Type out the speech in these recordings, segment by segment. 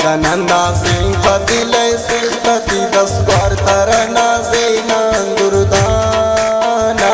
Kananda sing patile sing tati das kwartarana zena durdana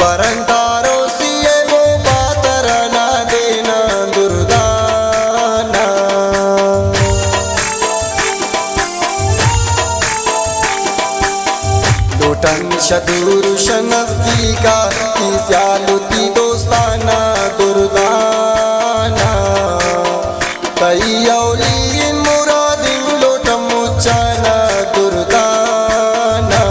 barantaro siye wo patarana dena durdana lotan shadur shanastika isyaluti dostana durdana Tayyauliin muradin lotam muchana durdana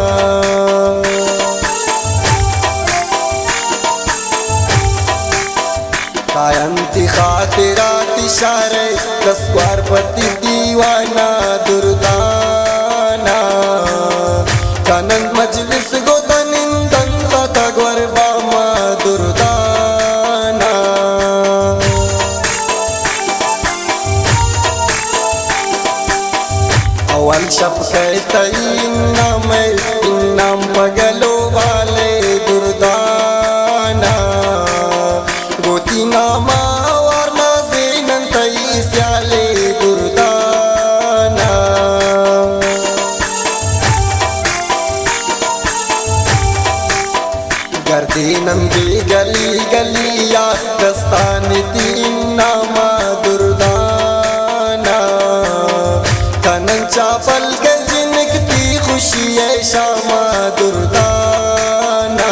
Kayanti khatirati share kaswar pati diwana durdana Kanand majlis godanin danta tagwar bama durdana Awal shab कहता इन्नाम इन्नाम पगलो वाले दुर्दाना गोती नामा Varna ज़ेनन तई स्याले दुर्दाना गर्दीनम भी गली गलिया दस्तानी तीन नामा दुर्दाना चापल के जिनकती खुशी है शामा दुर्दाना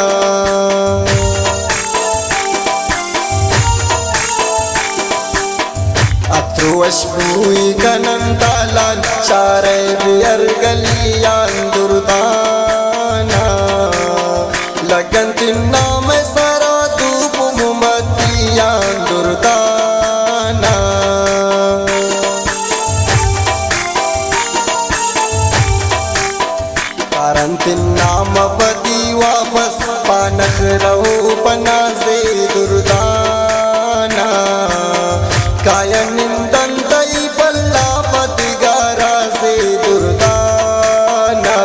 अत्रुवशबुई कनंतालान चारे बियर गलियान दुर्दाना लगन तिन्ना में सारा धूप मुमतियान दुर्दाना नाम बदी वापस पानख रहो पना से दुर्दाना काया निंदन तई पल्ला पतिगारा से दुर्दाना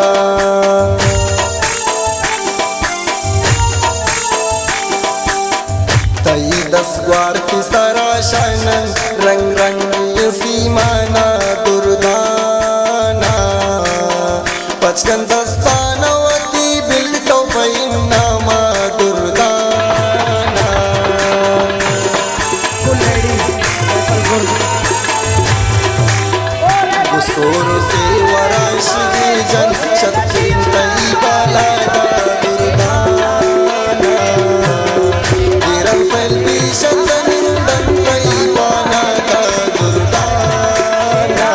तई दसवार की सारा शानन रंग रंग सीमाना दुर्दाना पचकन दस्तानवती बिल्टो पैनामा दुर्दाना गुसोर से वराश की जन शक्ति तई बाला दुर्दाना गिरम फैलवी शतनिंदन तई बाला दुर्दाना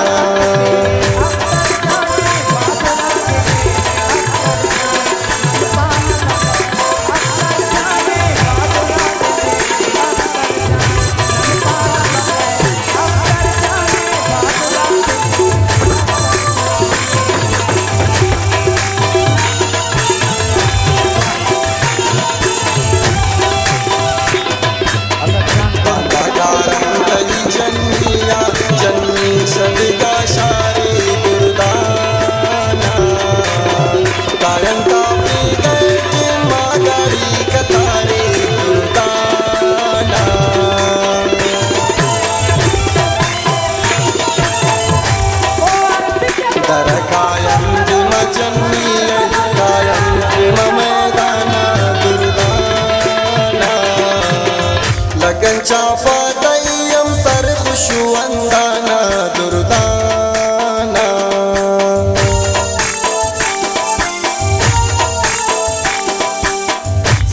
चापा तय्यम सर खुशुवंदाना दुर्दाना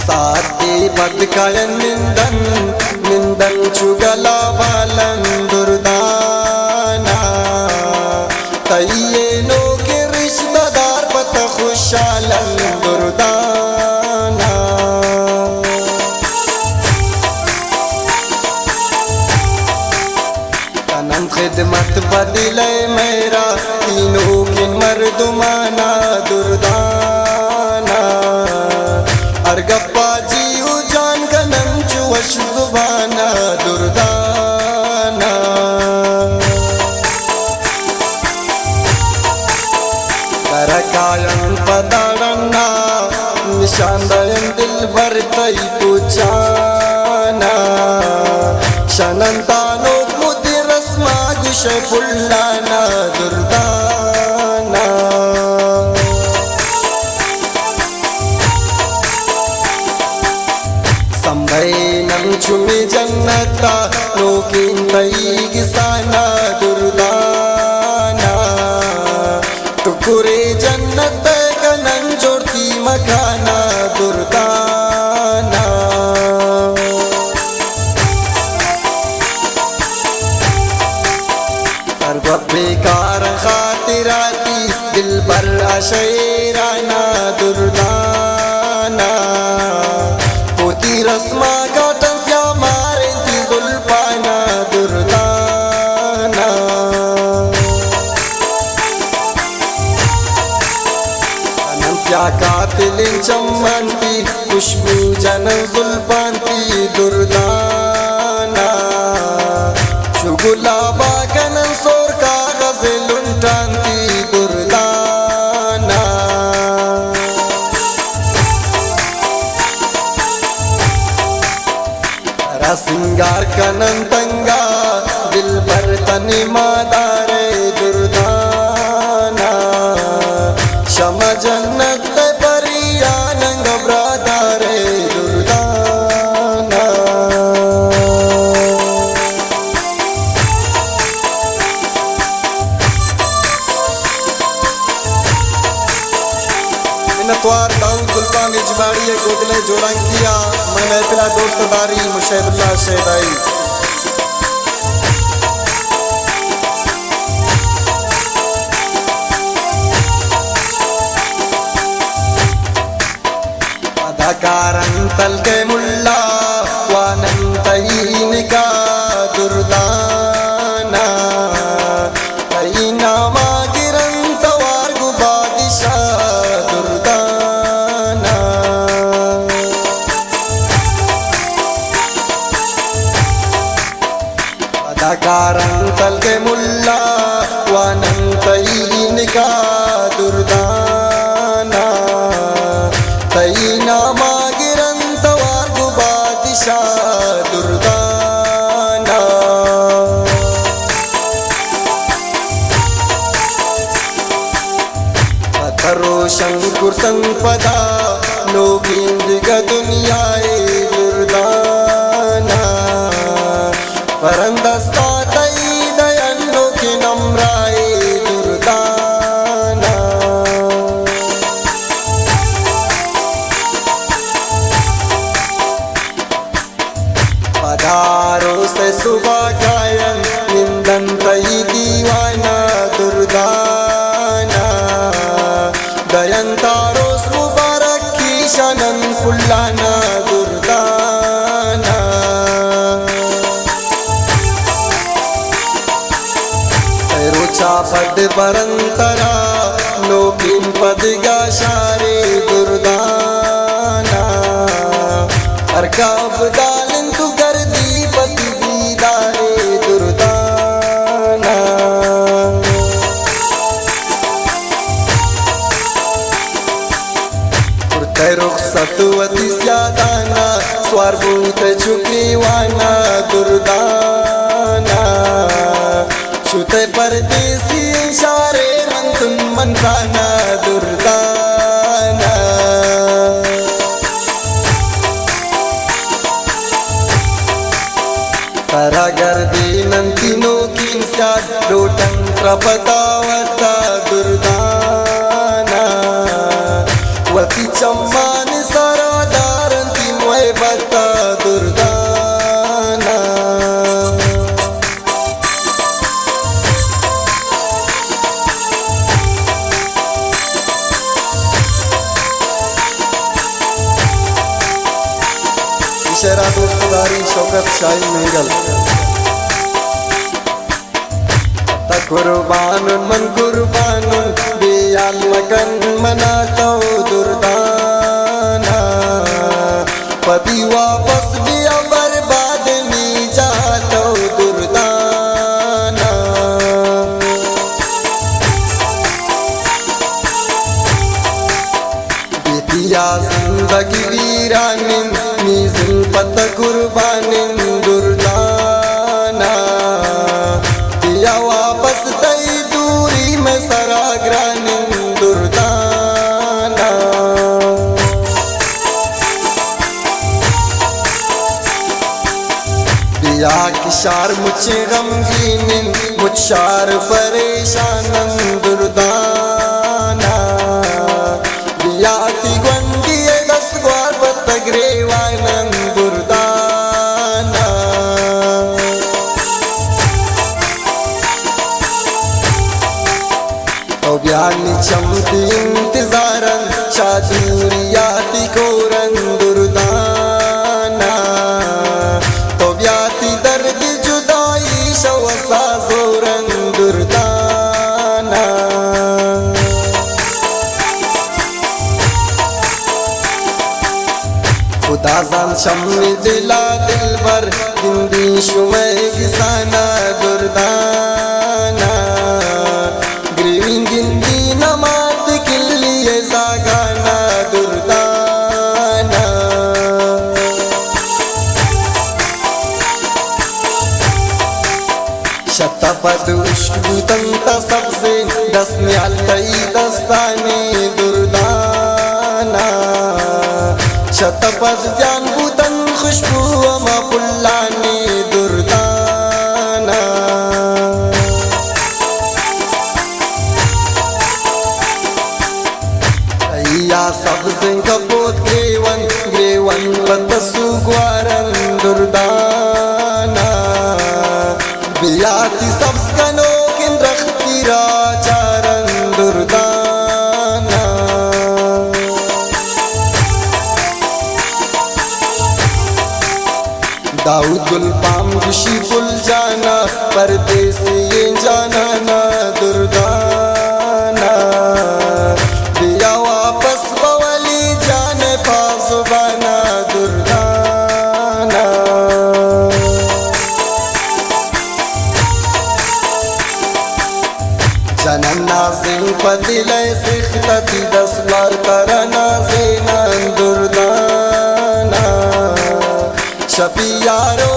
साथी बदकायन निंदन निंदन चुगला वालन दुर्दाना तय्ये नो के रिश्तेदार पत खुशालन दुर्दाना खिदमत बदले मेरा तीनों की मर्दुमाना दुर्दाना अर्गप्पा जी उजान कनम चुवश जुबाना दुर्दाना करकायन पदारन्ना निशांदयन दिल भर तई पुचाना शनंतानो मुदिरस्मा गुश पुल्लाना दुर्दाना संभैनं चुमि जन्नता लोकिन तैगिसाना दुर्दाना टुकुरे जन्नत कनन जोड़ती मकाना दुर्दाना बेकार खातिराती दिल पर अशैराना दुर्दाना पोती रस्मा काटन क्या मारे थी जुल्फाना दुर्दाना अनंत्या कातिलिन चम्मंती खुशबू जनन जुल्फांती दुर्दाना शुगुलाबा कनन सोर कागज लुंटांती दुर्दाना सिंगार कनन तंगा दिल पर तनी मादारे दुर्दाना शम जन्नत परिया नंग ब्रादारे दुर्दाना मिनतवार दाऊद गुलबान इजबाड़ी गोदले जोड़ंकिया मैं महफिला दोस्तदारी मुशैदुल्लाह शेदाई अदाकारं तल के मुल्ला वानंतहीन का दुर्दाना तहीना मागिरं तवार गुबादिशा दुर्दाना अदाकारं तल के मुल्ला वानंतहीन का दुर्दाना तहीना मागिरं तवार गुबादिशा दुर्दाना रोशन कुर्तन पदा लोगिंदिग दुनियाए दुर्दाना परंदस्ता तई दयन लोके नम्राए दुर्दाना पधारो से सुबह गायन निंदन तई दीवाना दुर्दाना दयंतारोस मुबारक की शनन फुल्लाना दुर्दाना रोचा पद परंतरा लोकिन पदगा शारे दुर्दाना अरकाब दालिन तु गर्दी पति दीदारे दुर्दाना रुखसतुवती स्यादाना स्वारभूत चुकीवाना दुर्दाना छुते परदेसी इशारे मंतुन मनराना दुर्दाना तरा गर्दी नंतिनो किन स्याद लोटन प्रपतावता दुर्दाना वती चम्मान सरादारंती मोय बता दुर्दाना इशारा दोस्तदारी शौकत शाही मेंगल कुर्बानुन मन कुर्बानुन बियाल मगन मनातो दुर्दाना पति वापस भी बर्बाद नहीं जातो दुर्दाना बेतिया जिंदगी वीरानिन नीजिल पत कुर्बानिन दुर्दाना दिया मुचार मुझे गमगीन मुचार परेशानन दुर्दाना बियाती गंडिये दस ग्वार बतगरे वानन दुर्दाना तो ब्यानी चमती इंतजारन शादूरियाती कोरन दुर्दाना तो ब्याती दर्द जुदाई शवसा जोरन दुर्दाना खुदा जान शम्मी दिला दिल भर हिंदी शुमै किसाना दुर्दाना ग्रीविंग हिंदी नमाज किल्लिये जागाना दुर्दाना शतपद उष्कुतंत सबसे दसन्याल तई दस्ताने दुर्दाना शतपद जान बुतन खुशबू अमा पुल्लाने दुर्दाना या सबसे कपोत ग्रेवन ग्रेवन बतसु ग्वारन दुर्दाना बियाती सबस्कनो किन रखती राचारन दुर्दाना दाऊद गुल पाम खुशी पुल जाना परदेसी ये जाना ना दुर्दाना बिया वापस बवली जाने पाजुबाना दुर्दाना जनना से पदिले सिखती दसवार करना से दुर्दाना शपियारो